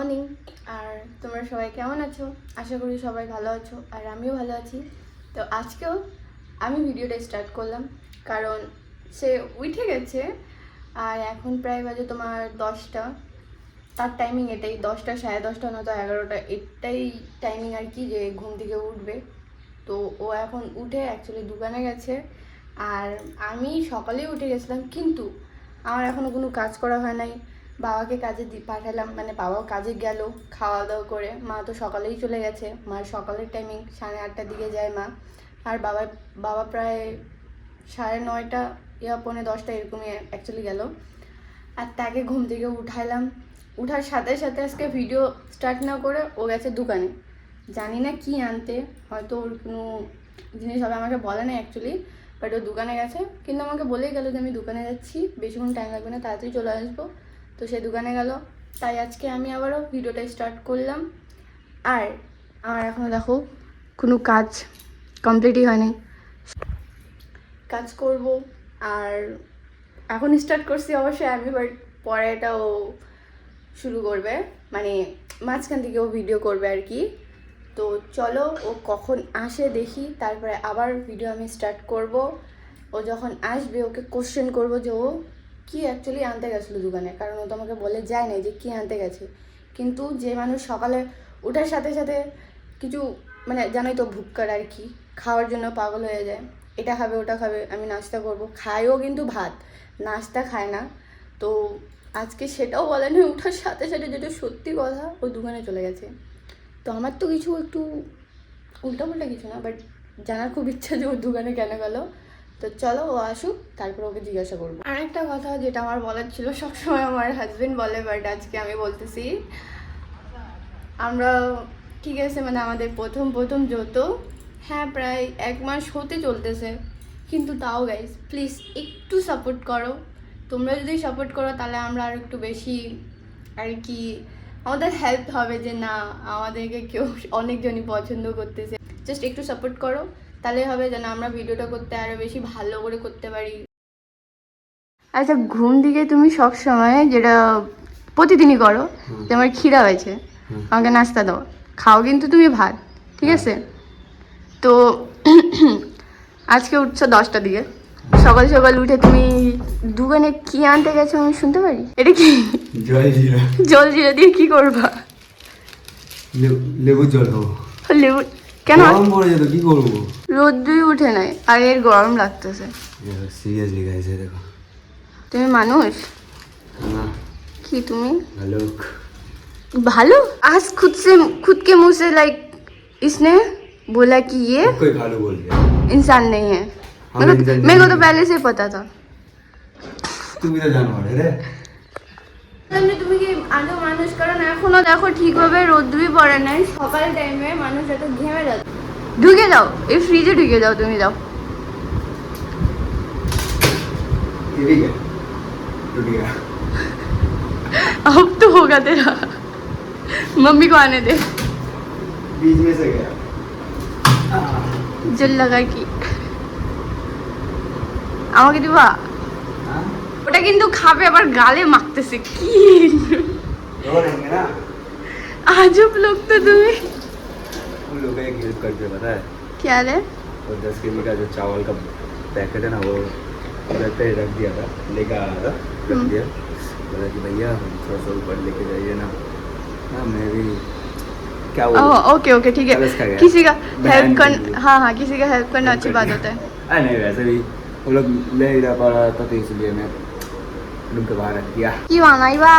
Morning. আর তোমরা সবাই কেমন আছো? আশা করি সবাই ভালো আছো, আর আমিও ভালো আছি। তো আজকেও আমি ভিডিওটা স্টার্ট করলাম, কারণ সে উঠে গেছে আর এখন প্রায় বাজে তোমার 10টা। তার টাইমিং এটাই, 10টা, 10:30, নয়তো 11টা, এটাই টাইমিং আর কি, যে ঘুম থেকে উঠবে। তো ও এখন উঠে অ্যাকচুয়ালি দোকানে গেছে, আর আমি সকালেই উঠে গেছিলাম, কিন্তু আমার এখনও কোনো কাজ করা হয় নাই। বাবাকে কাজে পাঠালাম, মানে বাবাও কাজে গেল খাওয়া দাওয়া করে। মা তো সকালেই চলে গেছে, মার সকালের টাইমিং 8:30টার দিকে যায় মা। আর বাবা প্রায় 9:30 ইয়া 9:45 এরকমই অ্যাকচুয়ালি গেল। আর তাকে ঘুম থেকে উঠাইলাম, উঠার সাথে সাথে আজকে ভিডিও স্টার্ট না করে ও গেছে দোকানে। জানি না কি আনতে, হয়তো ওর কোনো জিনিস হবে, আমাকে বলে না অ্যাকচুয়ালি, বাট ও দোকানে গেছে। কিন্তু আমাকে বলেই গেল যে আমি দোকানে যাচ্ছি, বেশিক্ষণ টাইম লাগবে না, তাড়াতাড়ি চলে আসবো। তো সে দোকানে গেল, তাই আজকে আমি আবারও ভিডিওটা স্টার্ট করলাম। আর আমার এখনও দেখো কোনো কাজ কমপ্লিটই হয়নি, কাজ করব। আর এখন স্টার্ট করছি অবশ্যই আমি, বাট পরে এটাও শুরু করবে, মানে মাঝখান থেকে ও ভিডিও করবে আর কি। তো চলো ও কখন আসে দেখি, তারপরে আবার ভিডিও আমি স্টার্ট করব। ও যখন আসবে ওকে কোশ্চেন করব যে ও কী অ্যাকচুয়ালি আনতে গেছিলো দোকানে, কারণ ও তো আমাকে বলে যায় না যে কী আনতে গেছে। কিন্তু যে মানুষ সকালে ওঠার সাথে সাথে কিছু, মানে জানোই তো ভুক্কার আর কি, খাওয়ার জন্য পাগল হয়ে যায়, এটা খাবে ওটা খাবে, আমি নাস্তা করব, খায়ও কিন্তু ভাত, নাস্তা খায় না। তো আজকে সেটাও বলে না, ওঠার সাথে সাথে, যেটা সত্যি কথা, ও দোকানে চলে গেছে। তো আমার তো কিছু একটু উল্টাপাল্টা কিছু না, বাট জানার খুব ইচ্ছা যে ওর দোকানে কেন গেল। তো চলো ও আসুক, তারপর ওকে জিজ্ঞাসা করবো। আরেকটা কথা যেটা আমার বলার ছিল, সবসময় আমার হাজবেন্ড বলে, বাট আজকে আমি বলতেছি। আমরা ঠিক আছে, মানে আমাদের প্রথম যত, হ্যাঁ প্রায় 1 মাস হতে চলতেছে, কিন্তু তাও গাইজ প্লিজ একটু সাপোর্ট করো। তোমরা যদি সাপোর্ট করো তাহলে আমরা আর একটু বেশি আর কি, আমাদের হেল্প হবে যে না, আমাদেরকে কেউ অনেকজনই পছন্দ করতেছে। জাস্ট একটু সাপোর্ট করো, তাহলে হবে যেন আমরা ভিডিওটা করতে আরও বেশি ভালো করে করতে পারি। আচ্ছা, ঘুম থেকে তুমি সব সময় যেটা প্রতিদিনই করো, যে আমার খিদা হয়েছে, আমাকে নাস্তা দাও, খাও কিন্তু তুমি ভাত, ঠিক আছে? তো আজকে উঠছো 10টার দিকে, সকাল সকাল উঠে তুমি দোকানে কি আনতে গেছো আমি শুনতে পারি? এটা কি? জল জিরা দিয়ে কি করবা? লেবু জল খাবো। লেবু কেন? গরম পড়ে যেত, কি করবো? রোদ্রই উঠে নাই আর এর গরম লাগতেছে। সিরিয়াসলি গাইস, দেখো তুমি মানুষ না, কি তুমি ভালুক। भालू? आज खुद के मुंह से लाइक इसने बोला कि ये कोई भालू बोल गया, इंसान नहीं है। मेरे को तो पहले से पता था। তুমি তো জানোয়ার রে। তুমি কি আগে মানুষ, কারণ এখনো দেখো ঠিকভাবে রোদ্রই পড়ে নাই, সকাল টাইমে মানুষ এত ঘেমে যাচ্ছে। ঢুকে যাও, এই ফ্রিজে ঢুকে যাও, তুমি যাও। ठीक है, टूट गया। अब तो होगा तेरा, मम्मी को आने दे। बीच में से गया। জল লাগা কি আমাকে দিবা? हाँ? ওটা কিন্তু খাবে, আবার গালে মাখতেছে কি। रो रहेंगे ना? আজব লোক তো তুমি। हम लोग एक हेल्प करते पता है, क्या रे? वो 10 kg का जो चावल का पैकेट है ना, वो उधर पे रख दिया था, लेकर आया था, रख दिया, बोला कि भैया हम थोड़ा सा ऊपर लेके जाइए ना। हाँ मैं भी क्या बोलूं? ओके ओके ठीक है, तरस खा गया। किसी का बहन हेल्प कर, के लिए। हाँ हाँ, किसी का हेल्प करना हेल्प अच्छी कर बात दिया। होता है। अरे नहीं, वैसे भी वो लोग ले ही रहा पड़ा था, तो इसलिए मैं रूम के बाहर रख दिया। কি বানাইবা?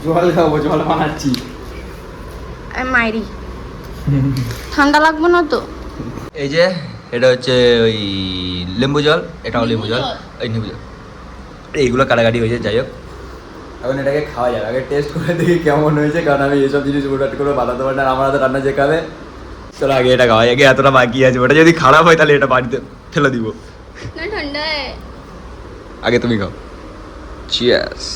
জল খাবো, জল বানাচ্ছি। মাইরি ঠান্ডা লাগবে না তো? এই যে এটা হচ্ছে ওই লেম্বু জল, এটাও লেম্বু জল, এই লেম্বু জল, এইগুলো কাটাকাটি হয়েছে। যাই হোক, এখন এটাকে খাওয়া যাবে, আগে টেস্ট করে দেখি কেমন হয়েছে, কারণ আমি এইসব জিনিস হুটহাট করে বানাতে পারি না, আমার হাতে রান্না যে খাবে। চলো আগে এটা খাওয়া, আগে এতটা বাকি আছে, ওটা যদি খারাপ হয় তাহলে এটা বাড়িতে ফেলে দিব। না ঠান্ডা আগে তুমি খাও। চিয়ার্স।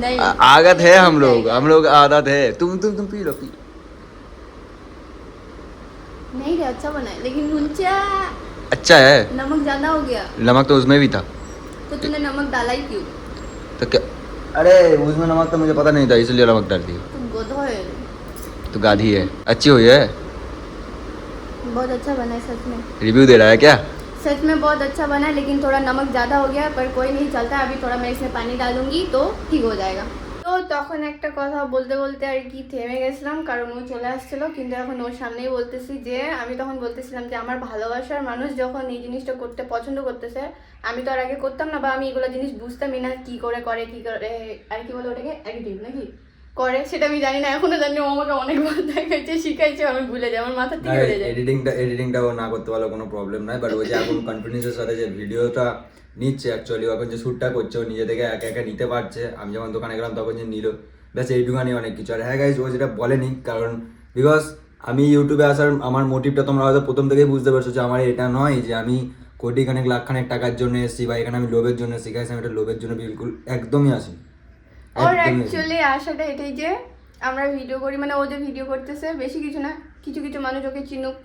नहीं आदत है हम लोग आदत है। तुम पी लो, पी। नहीं रे, अच्छा बना है, लेकिन नुनचा अच्छा है, नमक ज्यादा हो गया। नमक तो उसमें भी था, तो तूने नमक डाला ही क्यों? तो क्या अरे उसमें नमक तो मुझे पता नहीं था इसलिए नमक डाल दी तुम गोधो है। तो गाधी है अच्छी हुई है बहुत अच्छा बना है सच में। रिव्यू दे रहा है क्या सच में बहुत अच्छा बना है, लेकिन थोड़ा नमक ज़्यादा हो गया, पर कोई नहीं चलता। अभी थोड़ा मैं इसमें पानी डालूंगी तो ঠিক हो जाएगा। তো তখন একটা কথা বলতে বলতে আর কি থেমে গেছিলাম, কারণ ও চলে আসছিল। কিন্তু এখন ওর সামনেই বলতেছি যে আমি তখন বলতেছিলাম যে আমার ভালোবাসার মানুষ যখন এই জিনিসটা করতে পছন্দ করতেছে, আমি তো আর আগে করতাম না, বা আমি এগুলো জিনিস বুঝতামই না কি করে আর কি বলে ওটাকে অ্যাডিটিভ নাকি করে সেটা আমি জানি না, এখনো জানি না। ও আমাকে অনেকবার দেখাইছে, শিখাইছে, আমি ভুলে যাই, আমার মাথা থেকে উড়ে যায়। এডিটিংটা ও না করতে পারলে কোনো প্রবলেম নাই, বাট ওই যে এখন কনফিডেন্সের সাথে যে ভিডিওটা নিচ্ছে অ্যাকচুয়ালি এখন যে শ্যুটটা করছে ও নিজে থেকে একা একা নিতে পারছে। আমি যখন দোকানে গেলাম তখন যে নিল, ব্যাস এইটুখানি অনেক কিছু। আর হ্যাঁ গাইজ, ও যেটা বলেনি, কারণ বিকজ আমি ইউটিউবে আসার আমার মোটিভটা তোমরা হয়তো প্রথম থেকেই বুঝতে পারছো যে আমার এটা নয় যে আমি কোটিখানেক লাখখানেক টাকার জন্য এসেছি বা এখানে আমি লোভের জন্য শিখাইছি। আমি এটা লোভের জন্য বিলকুল একদমই আসি। ওর অ্যাকচুয়ালি আশাটা এটাই যে আমরা ভিডিও করি, মানে ও যে ভিডিও করতেছে বেশি কিছু না, কিছু কিছু মানুষ ওকে চিনুক,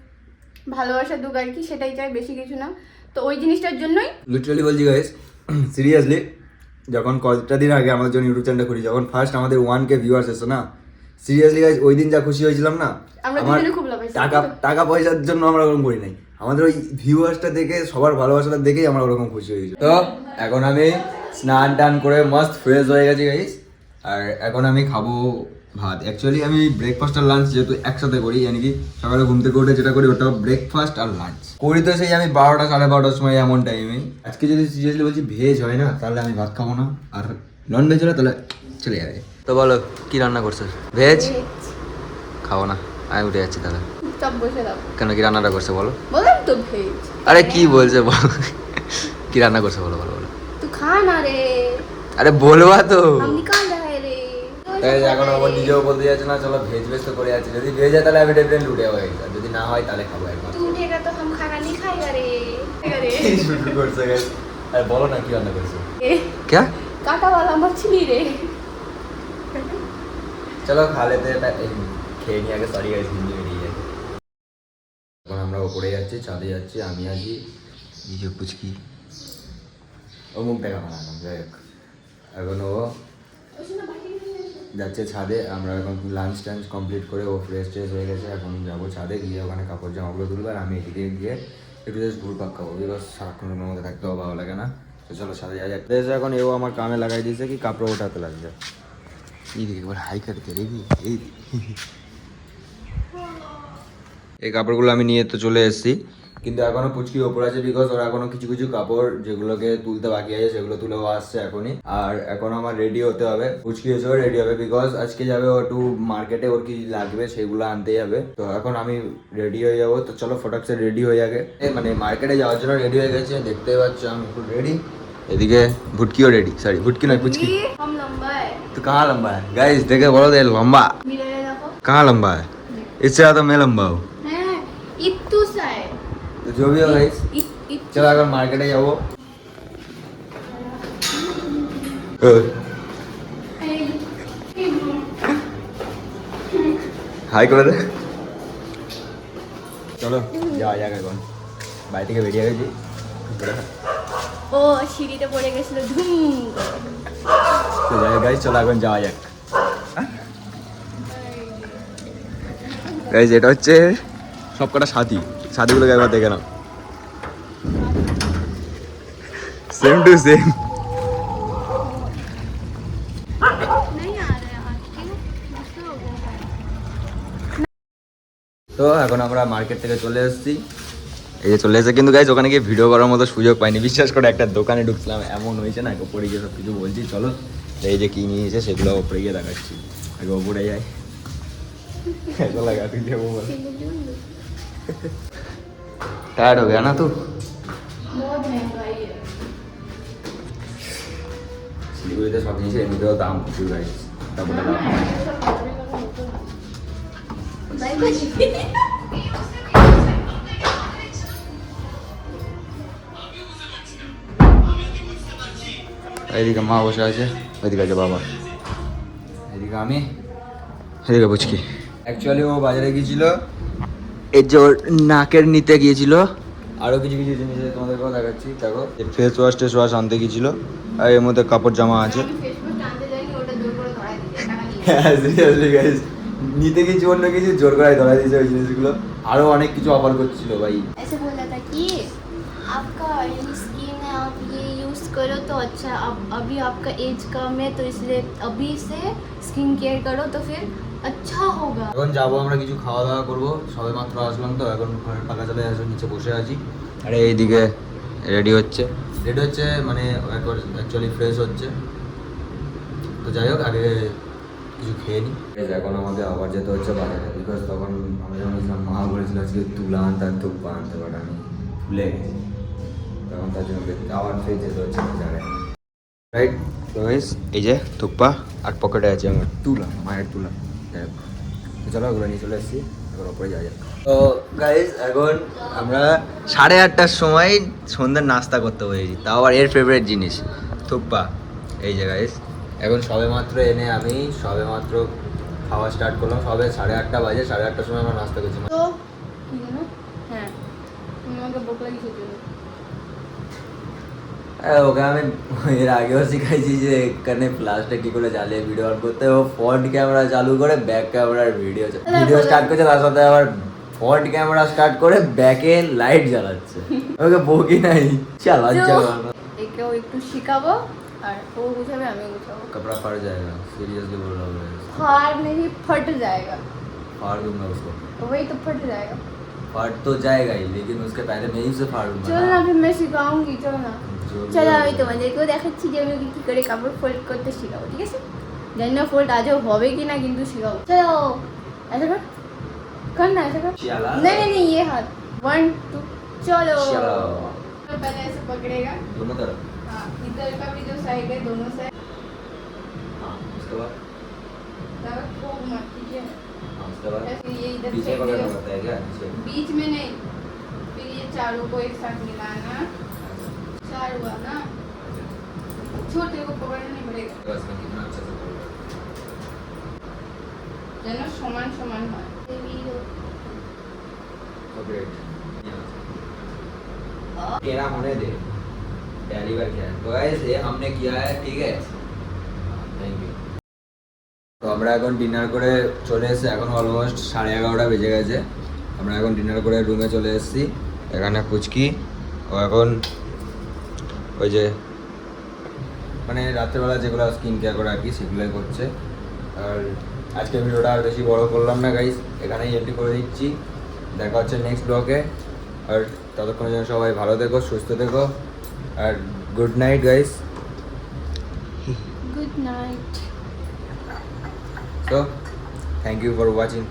ভালোবাসা দুক আর কি, সেটাই চাই, বেশি কিছু না। তো ওই জিনিসটার জন্যই লিটারালি বলছি গাইস, সিরিয়াসলি যখন কয়েকটা দিন আগে আমাদের জন্য ইউটিউব চ্যানেলটা করি, যখন ফার্স্ট আমাদের 1K ভিউয়ার্স এসে না, সিরিয়াসলি গাইস ওই দিন যা খুশি হয়েছিলাম না, আমরা আমার দুজনে খুব লাভ টাকা পয়সার জন্য আমরা ওরকম করি নাই, আমাদের ওই ভিউয়ার্সটা দেখে, সবার ভালোবাসাটা দেখেই আমরা ওরকম খুশি হয়েছি। তো এখন আমি স্নান টান করে মস্ত ফ্রেশ হয়ে গেছি গাইস, আর এখন আমি খাবো ভাত। অ্যাকচুয়ালি আমি ব্রেকফাস্ট আর লাঞ্চ যেহেতু একসাথে করি, মানে কি সকালে ঘুম থেকে উঠে যেটা করি ওটা ব্রেকফাস্ট আর লাঞ্চ করি, তো সেই আমি 12টা 12:30টার সময় এমন টাইমে। আজকে যদি সিরিয়াসলি বলছি ভেজ হয় না, তাহলে আমি ভাত খাবো না, আর নন ভেজ হলে তাহলে চলে যাবে। তো বলো কি রান্না করছো? ভেজ খাবো না, আমি উঠে যাচ্ছি তাহলে। সব বসে দাও। কেন কি রান্নাটা করছে বলো? বললাম তো ভেজ। আরে কি বলছে বলো, কি রান্না করছে বলো বলো বলো। তুই খা না রে, আরে বলবা তো। আমি নিকাল দেয় রে। এখন আমার নিজেও বলতে যাচ্ছে না, চলো ভেজ ভেজ তো করে যাচ্ছে, যদি ভেজ হয় তাহলে আমি ডেফিনেটলি উঠে যাবো, আর যদি না হয় তাহলে খাবো একবার। তুই উঠেগা তো हम खाना नहीं खाएगा रे। শুরু করছে গাইস, আরে বলো না কি রান্না করছো? ए क्या काटा वाला मछली रे। চলো খা লেতে খেয়ে নিয়ে আগে, সরি গাইস হিন্দি বেরিয়ে যায়। এখন আমরা ওপরে যাচ্ছি, ছাদে যাচ্ছি, আমি আছি এই যে পুচকি, ও মুখ দেখা বানালাম, যাই হোক এখন ও যাচ্ছে ছাদে। আমরা এখন লাঞ্চ টাঞ্চ কমপ্লিট করে ও ফ্রেশ ট্রেশ হয়ে গেছে, এখন যাবো ছাদে গিয়ে ওখানে কাপড় জামাগুলো তুলবো, আর আমি এদিকে গিয়ে একটু জাস্ট ঘুরপাক খাবো, বিকজ সারাক্ষণের মধ্যে থাকতে ভালো লাগে না। তো চলো সাথে যাওয়া যাক। বেশ এখন এও আমার কামে লাগাই দিয়েছে কি কাপড় ওঠাতে লাগছে। এইদিকে একবার হাই করতে রেখি, এই কাপড়গুলো আমি নিয়ে তো চলে এসেছি, কিন্তু এখনো পুচকি ওপর আছে, বিকজ ওরা এখনো কিছু কিছু কাপড় যেগুলোকে তুলতে বাকি আছে সেগুলো তুলেও আসছে এখনই। আর এখন আমার রেডি হতে হবে, পুচকি এসেও রেডি হবে, বিকজ আজকে যাবে ও একটু মার্কেটে, ওর কি লাগবে সেগুলো আনতে যাবে। তো এখন আমি রেডি হয়ে যাবো, তো চলো ফটাকসে রেডি হয়ে যাবে, মানে মার্কেটে যাওয়ার জন্য রেডি হয়ে গেছে, দেখতেই পাচ্ছ আমি একটু রেডি। এদিকে ভুটকিও রেডি, সরি ভুটকি নয় পুচকি। हम लंबा है। तो कहाँ लंबा है गाइस, देखे बोलो दे लंबा मिले देखो। कहाँ लंबा है, इससे ज्यादा मैं लंबा हूँ। हैं इत्तू सा है। तो जो भी हो गाइस, चलो अगर मार्केटे जाओ हाई कर दे, चलो जा जाएगा कौन बाई থেকে বেরিয়ে গেছি। ও সিঁড়িতে পড়ে গেছিল ধুম। তো যাই গাইস, চলো এখন যাওয়া যাক। গাইস এটা হচ্ছে সবকটা সাথী, সাথীগুলোকে একবার দেখে নাও, সেম টু সেম। नहीं आ रहा है आज के गुस्सा हो गया। তো এখন আমরা মার্কেট থেকে চলে এসেছি, এই যে চলে এসেছে, কিন্তু গাইজ ওখানে গিয়ে ভিডিও করার মতো সুযোগ পাইনি, বিশ্বাস করে। একটা দোকানে ঢুকছিলাম, এমন হয়েছে না, ওপরে গিয়ে সব কিছু বলছি, চলো এই যে কি নিয়েছে সেগুলো ওপরে গিয়ে দেখাচ্ছি, আগে ওপরে যাই। टायर्ड हो गया ना तू? बहुत महंगाई है। শিলিগুড়িতে সব জিনিসের এমনিতেও দাম প্রচুর গাইজ, তারপরে এদিকে মা বসে আছে, ওইদিকে আছে বাবা, এদিকে আমি, এদিকে পুচকি। অ্যাকচুয়ালি ও বাজারে গিয়েছিল, এর যে ওর নাকের নিতে গিয়েছিল, আরও কিছু কিছু জিনিস তোমাদেরকেও দেখাচ্ছি। দেখো ফেস ওয়াশ টেস ওয়াশ আনতে গিয়েছিল, আর এর মধ্যে কাপড় জামা আছে। फेसबुक जानते जाए হ্যাঁ সিরিয়াসলি গাইস, নিতে কিছু অন্য কিছু জোর করে ধরা দিয়েছে ওই জিনিসগুলো। আরো অনেক কিছু অফার করছিল ভাই। ऐसे बोला था कि आपका ऑयली स्किन है, आप ये यूज़ करो तो अच्छा, अब अभी आपका एज कम है तो इसलिए अभी से स्किन केयर करो तो फिर अच्छा होगा। এখন যাবো আমরা, কিছু খাওয়া দাওয়া করবো, সবে মাত্র আসলাম তো, এখন ঘরের ফাঁকা চলে আসে, নিচে বসে আছি। আরে এইদিকে রেডি হচ্ছে মানে অ্যাকচুয়ালি ফ্রেশ হচ্ছে। তো যাই হোক, আগে কিছু খেয়ে নিই। এখন আমাকে আবার যেতে হচ্ছে বাজারে, বিকজ তখন আমি যখন ইসলাম মা বলেছিল আজকে তুলা আনতে আর তুপ্পা আনতে, বাট আমি ভুলে গেছি। তখন তার জন্য আবার ফের যেতে হচ্ছে বাজারে, রাইট? তো গাইস, এই যে তুপ্পা আর পকেটে আছে আমার তুলা, মায়ের তুলা। যাই হোক, তো চলো ওগুলো নিয়ে চলে এসেছি, এখন ওপরে যাওয়া যাক। তো গাইস, এখন আমরা 8:30টার সময় সন্ধ্যার নাস্তা করতে বসেছি, তাও আবার এর ফেভারিট জিনিস থুপ্পা। এই যে গাইস, এখন সবে মাত্র এনে আমি সবে মাত্র খাওয়া স্টার্ট করলাম, সবে 8:30 বাজে। 8:30টার সময় আমরা নাস্তা করছি। তো কি জানো, হ্যাঁ তুমি আমাকে বোক লাগিয়েছো তো। ওকে আমি এর আগেও শিখাইছি যে এখানে ফ্ল্যাশটা কি করে জ্বালিয়ে ভিডিও অন করতে। ও ফ্রন্ট ক্যামেরা চালু করে ব্যাক ক্যামেরার ভিডিও স্টার্ট করছে, তার সাথে আবার ফ্রন্ট ক্যামেরা স্টার্ট করে ব্যাকে লাইট জ্বালাচ্ছে। ওকে বকি নাই, চালাচ্ছে। একেও একটু শিখাবো আর ও বুঝাবে, আমিও বুঝাবো। कपड़ा फट जाएगा, सीरियसली बोल रहा हूँ मैं। फाड़ नहीं, फट जाएगा। फाड़ दूंगा उसको। वही तो फट जाएगा। फट तो जाएगा ही, लेकिन उसके पहले मैं ही उसे फाड़ूंगा চল না, फिर मैं सिखाऊंगी, चलो ना। जो- চলো আমি তোমাদেরকেও দেখাচ্ছি যে আমি কি করে কাপড় ফোল্ড করতে শিখাবো, ঠিক আছে? জানি না ফোল্ড আজও হবে কি না, কিন্তু শিখাবো। চলো ऐसा कर ना, ऐसा कर। चला। नहीं नहीं नहीं, ये हाथ 1 2 चलो। चलो। तो पहले ऐसे पकड़ेगा, दोनों तरफ। हाँ इधर का भी जो साइड है दोनों साइड, हाँ, उसके बाद ज्यादा खूब मत कीजिए। हाँ, उसके बाद ऐसे ये इधर पीछे फेंक पकड़ना दिया। पड़ता है क्या? पीछे। बीच में नहीं, फिर ये चारों को एक साथ मिलाना। चार हुआ ना, छोटे को पकड़ना नहीं पड़ेगा, बस मैं कितना अच्छे से बोल रहा যেন সমান সমান হয়। हूँ। ग्रेट। तेरा होने दे, पहली बार किया है। तो गाइस, ये हमने किया है, ठीक है? Thank you. তো আমরা এখন ডিনার করে চলে এসেছি, এখন অলমোস্ট 11:30 বেজে গেছে। আমরা এখন ডিনার করে রুমে চলে এসেছি। এখানে পুচকি ও এখন ওই যে মানে রাত্রেবেলা যেগুলো স্কিন কেয়ার করে আর কি, সেগুলোই করছে। আর আজকে ভিডিওটা আর বেশি বড় করলাম না গাইস, এখানেই এন্ট্রি করে দিচ্ছি। দেখা হচ্ছে নেক্সট ব্লগে। আর ততক্ষণ যেন সবাই ভালো থেকো, সুস্থ থেকো, আর good night guys. Good night. So, thank you for watching.